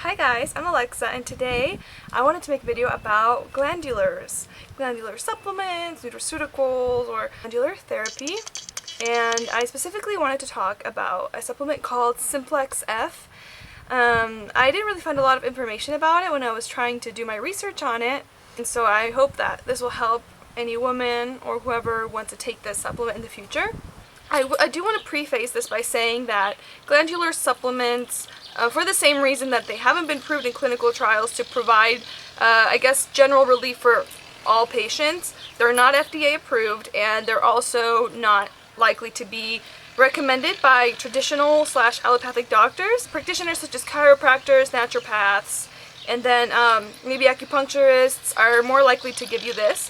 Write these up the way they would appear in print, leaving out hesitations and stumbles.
Hi guys, I'm Alexa, and today I wanted to make a video about glandulars, glandular supplements, nutraceuticals, or glandular therapy. And I specifically wanted to talk about a supplement called Simplex F. I didn't really find a lot of information about it when I was trying to do my research on it, and so I hope that this will help any woman or whoever wants to take this supplement in the future. I do want to preface this by saying that glandular supplements, for the same reason that they haven't been proved in clinical trials to provide, I guess, general relief for all patients, they're not FDA approved, and they're also not likely to be recommended by traditional/allopathic doctors. Practitioners such as chiropractors, naturopaths, and then maybe acupuncturists are more likely to give you this.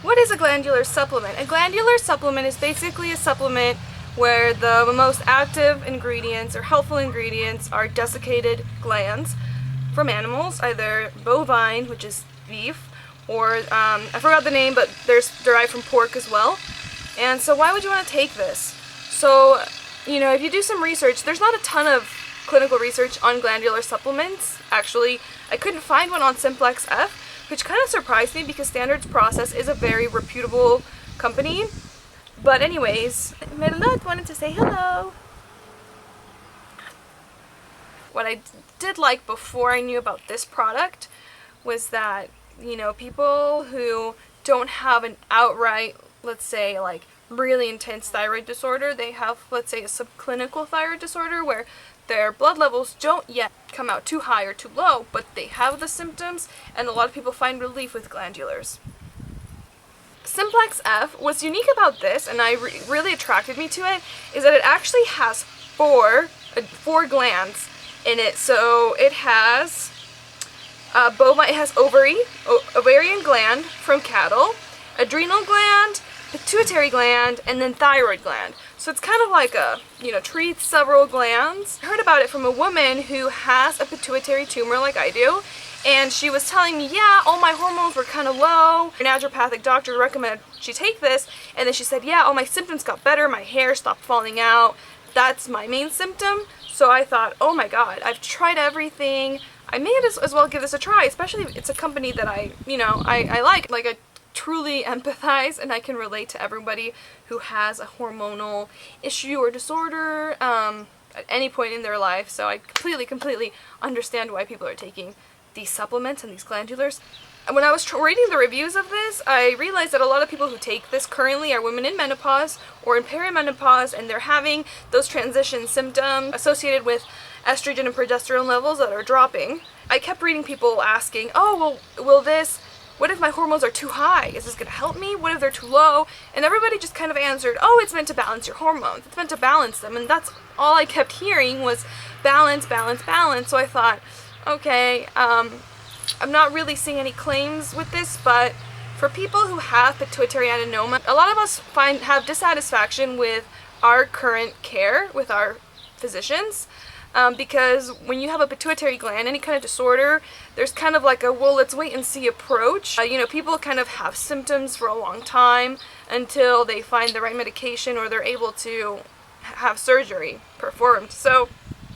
What is a glandular supplement? A glandular supplement is basically a supplement where the most active ingredients or helpful ingredients are desiccated glands from animals, either bovine, which is beef, or I forgot the name, but there's derived from pork as well. And so why would you want to take this? So, if you do some research, there's not a ton of clinical research on glandular supplements. Actually, I couldn't find one on Simplex F, which kind of surprised me because Standards Process is a very reputable company. But anyways, Merlot wanted to say hello. What I did like before I knew about this product was that, people who don't have an outright, let's say, like really intense thyroid disorder, they have, let's say, a subclinical thyroid disorder where their blood levels don't yet come out too high or too low, but they have the symptoms, and a lot of people find relief with glandulars. Simplex F, what's unique about this, and really attracted me to it, is that it actually has four glands in it. So it has it has ovarian gland from cattle, adrenal gland, pituitary gland, and then thyroid gland. So it's kind of like treats several glands. I heard about it from a woman who has a pituitary tumor like I do, and she was telling me, yeah, all my hormones were kind of low. Her naturopathic doctor recommended she take this, and then she said, yeah, all my symptoms got better, my hair stopped falling out. That's my main symptom. So I thought, oh my god, I've tried everything. I may as well give this a try, especially if it's a company that I like. Like, I truly empathize and I can relate to everybody who has a hormonal issue or disorder at any point in their life. So I completely understand why people are taking these supplements and these glandulars. And when I was reading the reviews of this, I realized that a lot of people who take this currently are women in menopause or in perimenopause, and they're having those transition symptoms associated with estrogen and progesterone levels that are dropping. I kept reading people asking, oh, well, what if my hormones are too high? Is this going to help me? What if they're too low? And everybody just kind of answered, oh, it's meant to balance your hormones. It's meant to balance them. And that's all I kept hearing was balance, balance, balance. So I thought, okay, I'm not really seeing any claims with this, but for people who have pituitary adenoma, a lot of us have dissatisfaction with our current care, with our physicians. Because when you have a pituitary gland, any kind of disorder, there's kind of like a, well, let's wait and see approach. People kind of have symptoms for a long time until they find the right medication or they're able to have surgery performed. So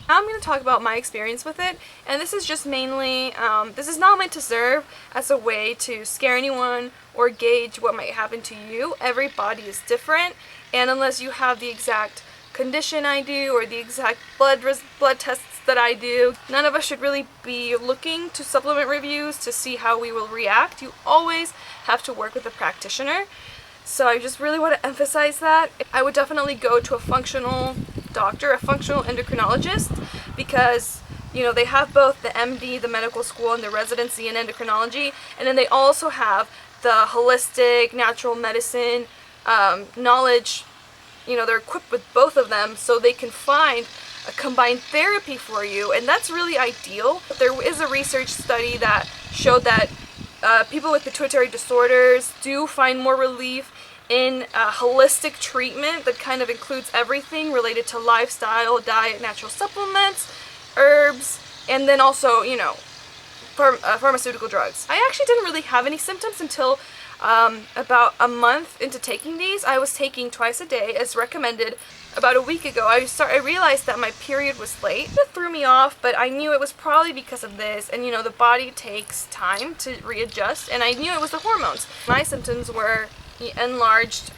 now I'm going to talk about my experience with it, and this is just mainly, this is not meant to serve as a way to scare anyone or gauge what might happen to you. Every body is different, and unless you have the exact condition I do or the exact blood tests that I do, none of us should really be looking to supplement reviews to see how we will react. You always have to work with a practitioner. So I just really want to emphasize that. I would definitely go to a functional doctor, a functional endocrinologist, because they have both the MD, the medical school, and the residency in endocrinology, and then they also have the holistic natural medicine knowledge. They're equipped with both of them, so they can find a combined therapy for you, and that's really ideal. There is a research study that showed that people with pituitary disorders do find more relief in a holistic treatment that kind of includes everything related to lifestyle, diet, natural supplements, herbs, and then also, pharmaceutical drugs. I actually didn't really have any symptoms until about a month into taking these. I was taking twice a day as recommended about a week ago, I realized that my period was late. It threw me off, but I knew it was probably because of this, and you know, the body takes time to readjust, and I knew it was the hormones. My symptoms were enlarged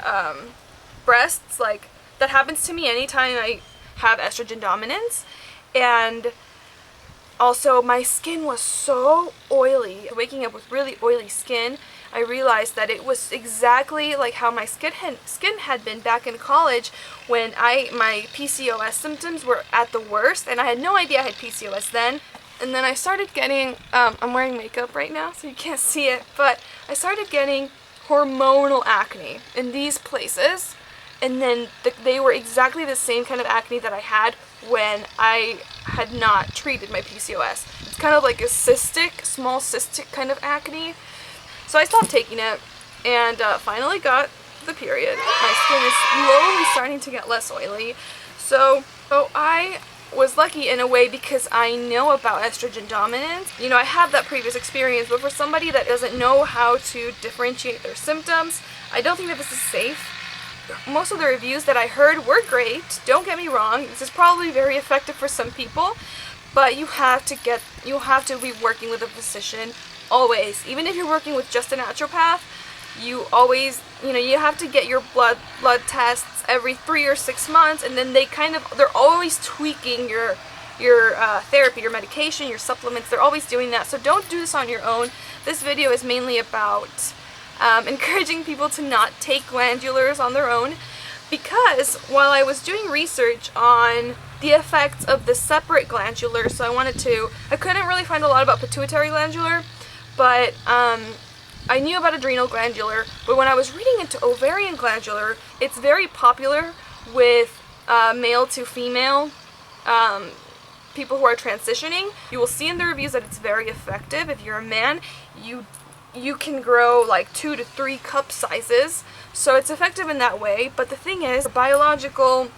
breasts, like that happens to me anytime I have estrogen dominance, and also my skin was so oily. Waking up with really oily skin, I realized that it was exactly like how my skin had been back in college when my PCOS symptoms were at the worst, and I had no idea I had PCOS then. And then I started getting, I'm wearing makeup right now so you can't see it, but I started getting hormonal acne in these places, and then they were exactly the same kind of acne that I had when I had not treated my PCOS. It's kind of like a small cystic kind of acne. So I stopped taking it and finally got the period. My skin is slowly starting to get less oily. So I was lucky in a way because I know about estrogen dominance. You know, I have that previous experience, but for somebody that doesn't know how to differentiate their symptoms, I don't think that this is safe. Most of the reviews that I heard were great, don't get me wrong. This is probably very effective for some people, but you have to be working with a physician always. Even if you're working with just a naturopath, you always, you know, you have to get your blood tests every 3 or 6 months, and then they're always tweaking your therapy, your medication, your supplements. They're always doing that. So don't do this on your own. This video is mainly about encouraging people to not take glandulars on their own, because while I was doing research on the effects of the separate glandulars, so I couldn't really find a lot about pituitary glandular, but I knew about adrenal glandular. But when I was reading into ovarian glandular, it's very popular with male to female people who are transitioning. You will see in the reviews that it's very effective. If you're a man, you can grow like 2 to 3 cup sizes, so it's effective in that way. But the thing is, biological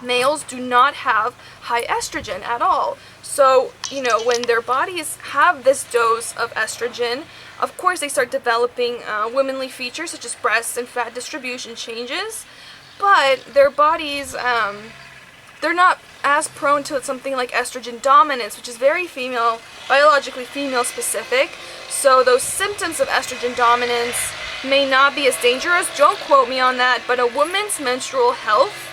males do not have high estrogen at all. So, you know, when their bodies have this dose of estrogen, of course they start developing womanly features such as breasts and fat distribution changes, but their bodies, they're not as prone to something like estrogen dominance, which is very female, biologically female specific. So those symptoms of estrogen dominance may not be as dangerous. Don't quote me on that, but a woman's menstrual health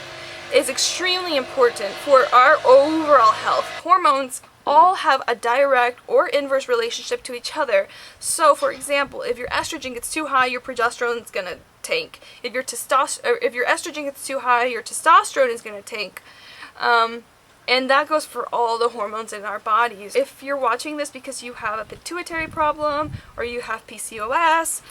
is extremely important for our overall health. Hormones all have a direct or inverse relationship to each other. So for example, if your estrogen gets too high, your progesterone is going to tank. If your estrogen gets too high, your testosterone is going to tank. And that goes for all the hormones in our bodies. If you're watching this because you have a pituitary problem or you have PCOS,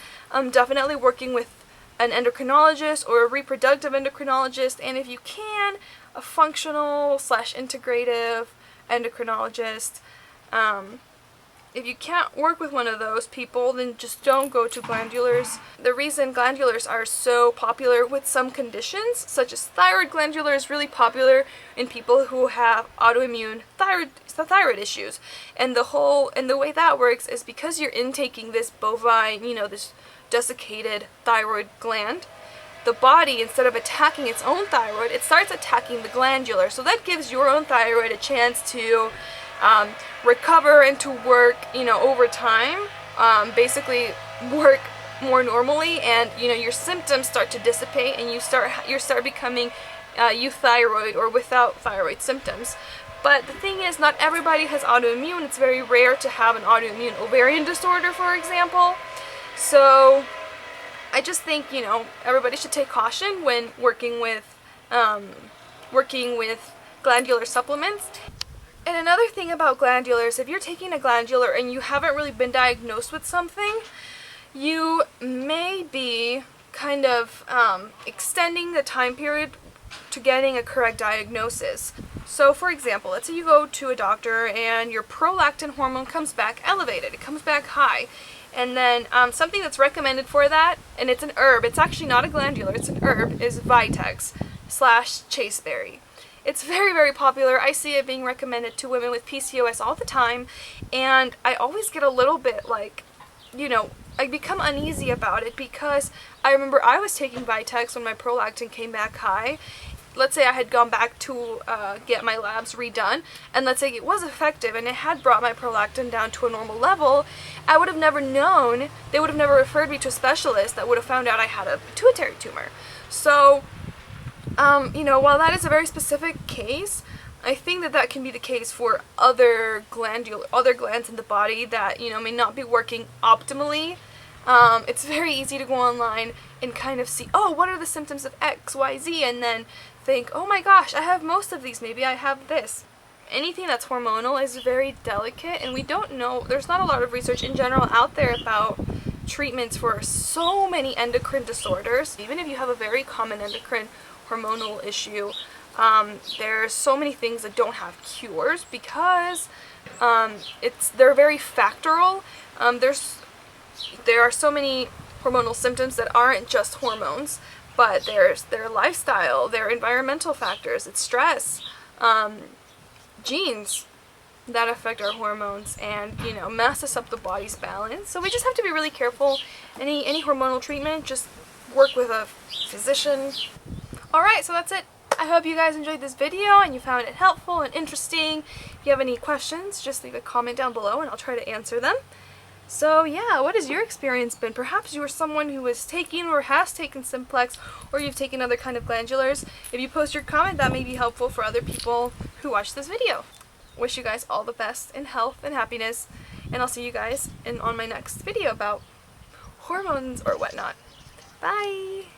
definitely working with an endocrinologist or a reproductive endocrinologist, and if you can, a functional / integrative endocrinologist. If you can't work with one of those people, then just don't go to glandulars. The reason glandulars are so popular with some conditions, such as thyroid glandular, is really popular in people who have autoimmune thyroid issues. And the way that works is because you're intaking this bovine, you know, this desiccated thyroid gland, the body, instead of attacking its own thyroid, it starts attacking the glandular. So that gives your own thyroid a chance to recover and to work, you know, over time, basically work more normally, and you know, your symptoms start to dissipate, and you start becoming euthyroid or without thyroid symptoms. But the thing is, not everybody has autoimmune. It's very rare to have an autoimmune ovarian disorder, for example. So I just think, you know, everybody should take caution when working with glandular supplements. And another thing about glandulars, if you're taking a glandular and you haven't really been diagnosed with something, you may be kind of extending the time period to getting a correct diagnosis. So for example, let's say you go to a doctor and your prolactin hormone comes back elevated, it comes back high, and then something that's recommended for that, and it's an herb, it's actually not a glandular, it's an herb, is Vitex / chasteberry. It's very, very popular. I see it being recommended to women with PCOS all the time, and I always get a little bit like, you know, I become uneasy about it, because I remember I was taking Vitex when my prolactin came back high, let's say I had gone back to get my labs redone, and let's say it was effective and it had brought my prolactin down to a normal level, I would have never known, they would have never referred me to a specialist that would have found out I had a pituitary tumor. So, you know, while that is a very specific case, I think that that can be the case for other glands in the body that, you know, may not be working optimally. It's very easy to go online and kind of see, oh, what are the symptoms of X, Y, Z, and then think, oh my gosh, I have most of these, maybe I have this. Anything that's hormonal is very delicate, and we don't know, there's not a lot of research in general out there about treatments for so many endocrine disorders. Even if you have a very common endocrine hormonal issue, there's so many things that don't have cures because they're very factoral. There are so many hormonal symptoms that aren't just hormones, but there's their lifestyle, their environmental factors, it's stress, genes that affect our hormones and, you know, messes up the body's balance. So we just have to be really careful. Any hormonal treatment, just work with a physician. Alright, so that's it. I hope you guys enjoyed this video and you found it helpful and interesting. If you have any questions, just leave a comment down below and I'll try to answer them. So yeah, what has your experience been? Perhaps you are someone who is taking or has taken Simplex, or you've taken other kind of glandulars. If you post your comment, that may be helpful for other people who watch this video. Wish you guys all the best in health and happiness, and I'll see you guys on my next video about hormones or whatnot. Bye!